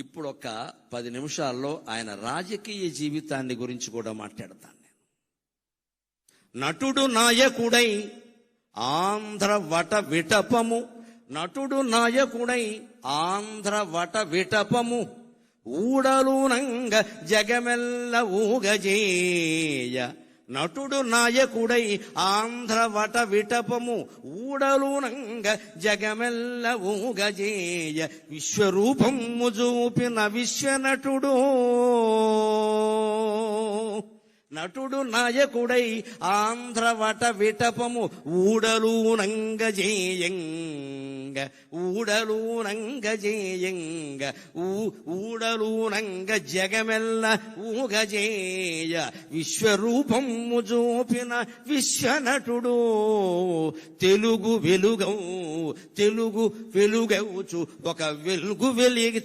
ఇప్పుడు ఒక 10 నిమిషాల్లో ఆయన రాజకీయ జీవితాన్ని గురించి కూడా మాట్లాడతాను నేను. నటుడు నాయకుడై ఆంధ్ర వట విటపము, నటుడు నాయకుడై ఆంధ్ర వట విటపము, ఊడలునంగ జగమెల్ల ఊగజేయ. నటుడు నాయకుడై ఆంధ్ర వట విటపము, ఊడలునంగ జగమెల్ల ఊగజేయ. విశ్వరూపము చూపిన విశ్వనటుడు, నటుడు నాయకుడై ఆంధ్ర వట విటపము, ఊడలునంగ జేయంగ, ఊడలునంగ జేయంగ, ఊడలునంగ జగమెల్ల ఊగజేయ. విశ్వరూపము చూపిన విశ్వనటుడు, తెలుగు వెలుగవు, తెలుగు వెలుగవుచు ఒక వెలుగు వెలిగి,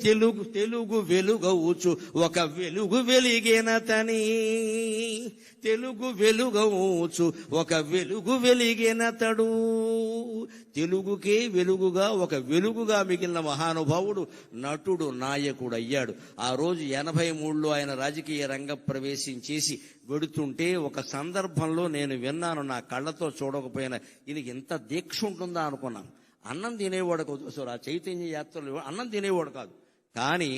తెలుగు వెలుగవుచు ఒక వెలుగు వెలిగినతని, తెలుగు వెలుగవుచు ఒక వెలుగు వెలిగినతడు. తెలుగుకే వెలుగుగా ఒక వెలుగుగా మిగిలిన మహానుభావుడు నటుడు నాయకుడు అయ్యాడు. ఆ రోజు 83లో ఆయన రాజకీయ రంగ ప్రవేశం చేసి వెడుతుంటే ఒక సందర్భంలో నేను విన్నాను, నా కళ్ళతో చూడకపోయినా ఈయనకి ఇంత దీక్ష ఉంటుందా అనుకున్నాను. అన్నం తినేవాడు కాదు, ఆ చైతన్య యాత్రలో అన్నం తినేవాడు కాదు, కానీ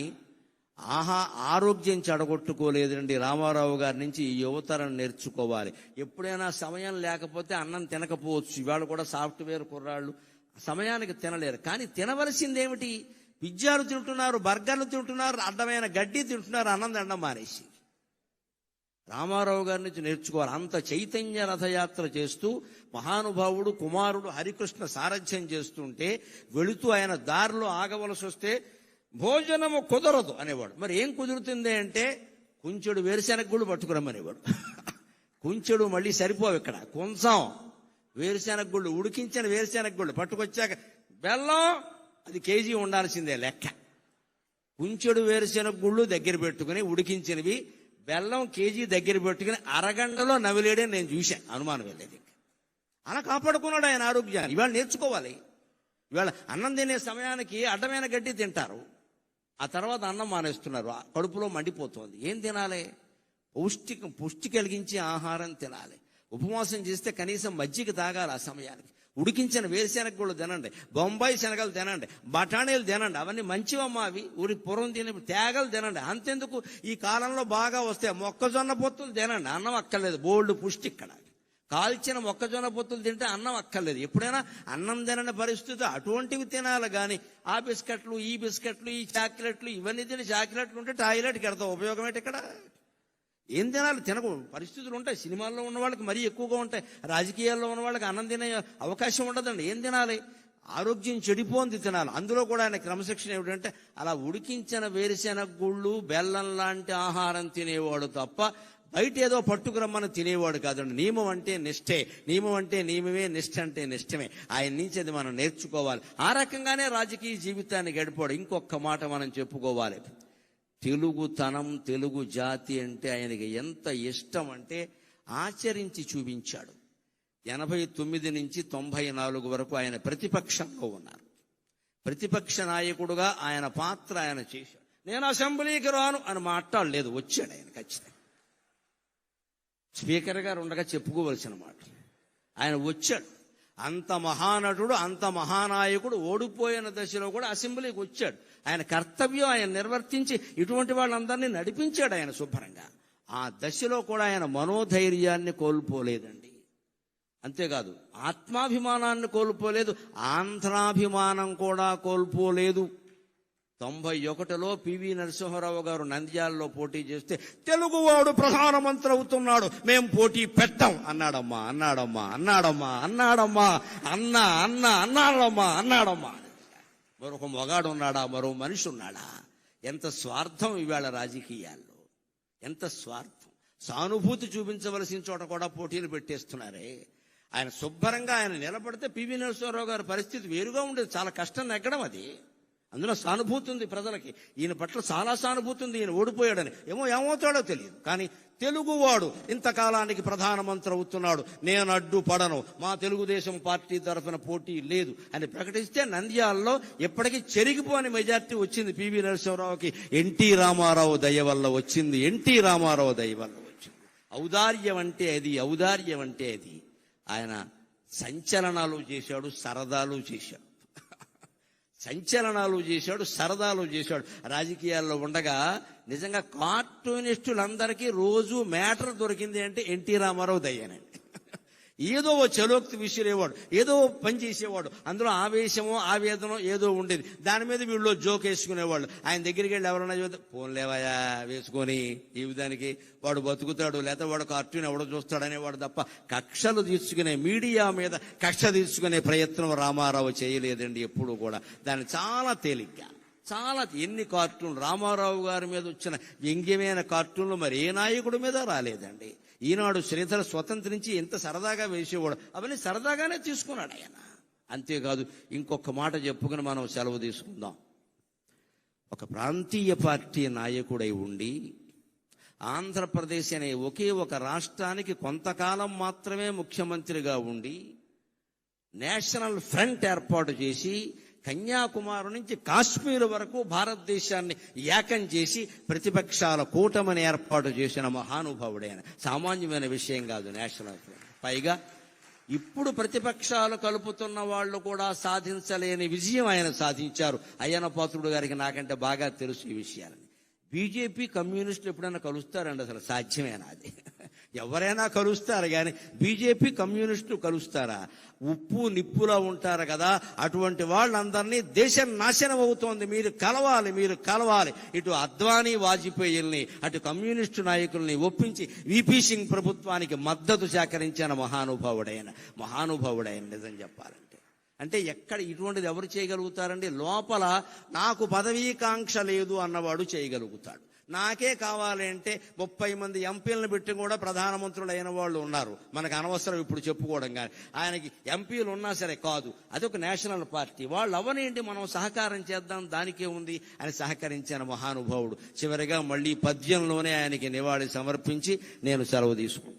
ఆరోగ్యం చెడగొట్టుకోలేదండి. రామారావు గారి నుంచి ఈ యువతరం నేర్చుకోవాలి. ఎప్పుడైనా సమయం లేకపోతే అన్నం తినకపోవచ్చు. ఇవాళ కూడా సాఫ్ట్వేర్ కుర్రాళ్ళు సమయానికి తినలేరు, కానీ తినవలసిందేమిటి? పిజ్జాలు తింటున్నారు, బర్గర్లు తింటున్నారు, అడ్డమైన గడ్డి తింటున్నారు, అన్నం తినడం మానేసి. రామారావు గారి నుంచి నేర్చుకోవాలి. అంత చైతన్య రథయాత్ర చేస్తూ మహానుభావుడు కుమారుడు హరికృష్ణ సారథ్యం చేస్తుంటే వెళుతూ ఆయన దారిలో ఆగవలసి వస్తే భోజనము కుదరదు అనేవాడు. మరి ఏం కుదురుతుంది అంటే కుంచెడు వేరుశెనగ గుళ్ళు పట్టుకురమ్మనేవాడు. కుంచెడు మళ్ళీ సరిపోవు, ఇక్కడ కొంచెం వేరుశెనగ గుళ్ళు, ఉడికించిన వేరుశెనగ గుళ్ళు పట్టుకొచ్చాక బెల్లం అది కేజీ ఉండాల్సిందే లెక్క. కుంచెడు వేరుశెనగ గుళ్ళు దగ్గర పెట్టుకుని ఉడికించినవి బెల్లం కేజీ దగ్గర పెట్టుకుని అరగంటలో నవిలేడే నేను చూశాను, అనుమానం వెళ్ళేది. అలా కాపాడుకున్నాడు ఆయన ఆరోగ్యాన్ని. ఇవాళ నేర్చుకోవాలి. ఇవాళ అన్నం తినే సమయానికి అడ్డమైన గడ్డి తింటారు, ఆ తర్వాత అన్నం మానేస్తున్నారు, కడుపులో మండిపోతుంది. ఏం తినాలి? పుష్టి కలిగించే ఆహారం తినాలి. ఉపవాసం చేస్తే కనీసం మజ్జిగ తాగాలి ఆ సమయానికి. ఉడికించిన వేరుశెనగ గుళ్ళు తినండి, బొంబాయి శనగలు తినండి, బఠానీలు తినండి, అవన్నీ మంచివమ్మా. అవి ఊరి పూర్వం తినే తేగలు తినండి. అంతెందుకు, ఈ కాలంలో బాగా వస్తే మొక్కజొన్న పొత్తులు తినండి, అన్నం అక్కర్లేదు, బోల్డ్ పుష్టి. ఇక్కడ కాల్చిన మొక్కజొన్న పొత్తులు తింటే అన్నం అక్కర్లేదు. ఎప్పుడైనా అన్నం తినని పరిస్థితి అటువంటివి తినాలి, కానీ ఆ బిస్కెట్లు ఈ బిస్కెట్లు ఈ చాక్లెట్లు ఇవన్నీ తిని చాక్లెట్లు ఉంటే టాయిలెట్కి వెళ్తాం, ఉపయోగం ఏంటి? ఇక్కడ ఏం తినాలి? తినకు పరిస్థితులు ఉంటాయి. సినిమాల్లో ఉన్న వాళ్ళకి మరీ ఎక్కువగా ఉంటాయి, రాజకీయాల్లో ఉన్న వాళ్ళకి అన్నం తినే అవకాశం ఉండదండి. ఏం తినాలి? ఆరోగ్యం చెడిపోంది తినాలి. అందులో కూడా ఆయన క్రమశిక్షణ ఏమిటంటే అలా ఉడికించిన వేరుశెనగ గుళ్ళు బెల్లం లాంటి ఆహారం తినేవాడు తప్ప బయట ఏదో పట్టుకురమ్మని తినేవాడు కాదండి. నియమం అంటే నిష్ఠే, నియమం అంటే నియమమే, నిష్ఠ అంటే నిష్ఠమే. ఆయన నుంచి అది మనం నేర్చుకోవాలి. ఆ రకంగానే రాజకీయ జీవితాన్ని గడిపాడు. ఇంకొక మాట మనం చెప్పుకోవాలి. తెలుగుతనం, తెలుగు జాతి అంటే ఆయనకి ఎంత ఇష్టం అంటే ఆచరించి చూపించాడు. 89 నుంచి 94 వరకు ఆయన ప్రతిపక్షంలో ఉన్నారు. ప్రతిపక్ష నాయకుడుగా ఆయన పాత్ర ఆయన చేశాడు. నేను అసెంబ్లీకి రాను అని మాట్లాడలేదు, వచ్చాడు ఆయన ఖచ్చితంగా. స్పీకర్ గారు ఉండగా చెప్పుకోవలసిన మాట, ఆయన వచ్చాడు. అంత మహానటుడు, అంత మహానాయకుడు ఓడిపోయిన దశలో కూడా అసెంబ్లీకి వచ్చాడు. ఆయన కర్తవ్యం ఆయన నిర్వర్తించి ఇటువంటి వాళ్ళందరినీ నడిపించాడు ఆయన శుభ్రంగా. ఆ దశలో కూడా ఆయన మనోధైర్యాన్ని కోల్పోలేదండి. అంతేకాదు ఆత్మాభిమానాన్ని కోల్పోలేదు, ఆంధ్రాభిమానం కూడా కోల్పోలేదు. 91లో పివి నరసింహారావు గారు నంద్యాలలో పోటీ చేస్తే తెలుగువాడు ప్రధానమంత్రి అవుతున్నాడు, మేం పోటీ పెట్టాం అన్నాడమ్మా, అన్నాడమ్మా, అన్నాడమ్మా, అన్నాడమ్మా, అన్నాడమ్మా. మరొక మొగాడు ఉన్నాడా? మరో మనిషి ఉన్నాడా? ఎంత స్వార్థం ఇవాళ రాజకీయాల్లో, ఎంత స్వార్థం. సానుభూతి చూపించవలసిన చోట కూడా పోటీలు పెట్టేస్తున్నారే. ఆయన శుభ్రంగా ఆయన నిలబడితే పివి నరసింహారావు గారి పరిస్థితి వేరుగా ఉండేది. చాలా కష్టం నెగ్గడం అది. అందులో సానుభూతి ఉంది ప్రజలకి. ఈయన పట్ల చాలా సానుభూతి ఉంది. ఈయన ఓడిపోయాడని ఏమవుతాడో తెలియదు. కానీ తెలుగువాడు ఇంతకాలానికి ప్రధానమంత్రి అవుతున్నాడు, నేను అడ్డుపడను, మా తెలుగుదేశం పార్టీ తరఫున పోటీ లేదు అని ప్రకటిస్తే నంద్యాలలో ఎప్పటికీ చెరిగిపోని మెజార్టీ వచ్చింది. పివి నరసింహారావుకి ఎన్టీ రామారావు దయ వల్ల వచ్చింది. ఎన్టీ రామారావు దయ వల్ల వచ్చింది. ఔదార్యం అంటే అది, ఔదార్యం అంటే అది. ఆయన సంచలనాలు చేశాడు, సరదాలు చేశాడు. సంచలనాలు చేశాడు, సరదాలు చేశాడు. రాజకీయాల్లో ఉండగా నిజంగా కార్టూనిస్టులందరికీ రోజు మ్యాటర్ దొరికింది అంటే ఎన్టీ రామారావు దయ్యానండి. ఏదో ఓ చలోక్తి విసిరేవాడు, ఏదో పని చేసేవాడు. అందులో ఆవేశమో ఆవేదనో ఏదో ఉండేది. దాని మీద వీళ్ళు జోక్ వేసుకునేవాళ్ళు. ఆయన దగ్గరికి వెళ్ళి ఎవరన్నా చూస్తే పోన్లేవయా వేసుకొని ఈ విధానికి వాడు బతుకుతాడు, లేకపోతే వాడు కార్టూన్ ఎవడో చూస్తాడనేవాడు తప్ప కక్షలు తీసుకునే, మీడియా మీద కక్ష తీసుకునే ప్రయత్నం రామారావు చేయలేదండి ఎప్పుడు కూడా. దాన్ని చాలా తేలిగ్గా, చాలా ఎన్ని కార్టూన్లు రామారావు గారి మీద వచ్చిన వ్యంగ్యమైన కార్టూన్లు మరి ఏ నాయకుడి మీద రాలేదండి. ఈనాడు శ్రీధర స్వతంత్రించి ఎంత సరదాగా వేసేవాడు, అవన్నీ సరదాగానే తీసుకున్నాడు ఆయన. అంతేకాదు ఇంకొక మాట చెప్పుకుని మనం సెలవు తీసుకుందాం. ఒక ప్రాంతీయ పార్టీ నాయకుడై ఉండి ఆంధ్రప్రదేశ్ అనే ఒకే ఒక రాష్ట్రానికి కొంతకాలం మాత్రమే ముఖ్యమంత్రిగా ఉండి నేషనల్ ఫ్రంట్ ఏర్పాటు చేసి కన్యాకుమారి నుంచి కాశ్మీర్ వరకు భారతదేశాన్ని ఏకం చేసి ప్రతిపక్షాల కూటమిని ఏర్పాటు చేసిన మహానుభావుడైన. సామాన్యమైన విషయం కాదు నేషనల్ ఫ్రంట్. పైగా ఇప్పుడు ప్రతిపక్షాలు కలుపుతున్న వాళ్ళు కూడా సాధించలేని విజయం ఆయన సాధించారు. అయ్యన్న పాత్రుడు గారికి నాకంటే బాగా తెలుసు ఈ విషయాలని. బీజేపీ కమ్యూనిస్టులు ఎప్పుడైనా కలుస్తారండి? అసలు సాధ్యమేనా అది? ఎవరైనా కలుస్తారు కానీ బీజేపీ కమ్యూనిస్టులు కలుస్తారా? ఉప్పు నిప్పులా ఉంటారు కదా, అటువంటి వాళ్ళందరినీ దేశం నాశనం అవుతోంది, మీరు కలవాలి, మీరు కలవాలి. ఇటు అద్వానీ వాజ్పేయిల్ని అటు కమ్యూనిస్టు నాయకుల్ని ఒప్పించి వీపీ సింగ్ ప్రభుత్వానికి మద్దతు సేకరించిన మహానుభావుడైన నిజం చెప్పాలంటే. అంటే ఎక్కడ ఇటువంటిది ఎవరు చేయగలుగుతారండి? లోపల నాకు పదవీకాంక్ష లేదు అన్నవాడు చేయగలుగుతాడు. నాకే కావాలి అంటే 30 మంది ఎంపీలను పెట్టి కూడా ప్రధానమంత్రులు అయిన వాళ్ళు ఉన్నారు. మనకు అనవసరం ఇప్పుడు చెప్పుకోవడం. కానీ ఆయనకి ఎంపీలు ఉన్నా సరే కాదు, అదొక నేషనల్ పార్టీ. వాళ్ళు అవనేంటి, మనం సహకారం చేద్దాం, దానికే ఉంది అని సహకరించిన మహానుభావుడు. చివరిగా మళ్ళీ పద్యంలోనే ఆయనకి నివాళి సమర్పించి నేను సెలవు తీసుకుంటాను.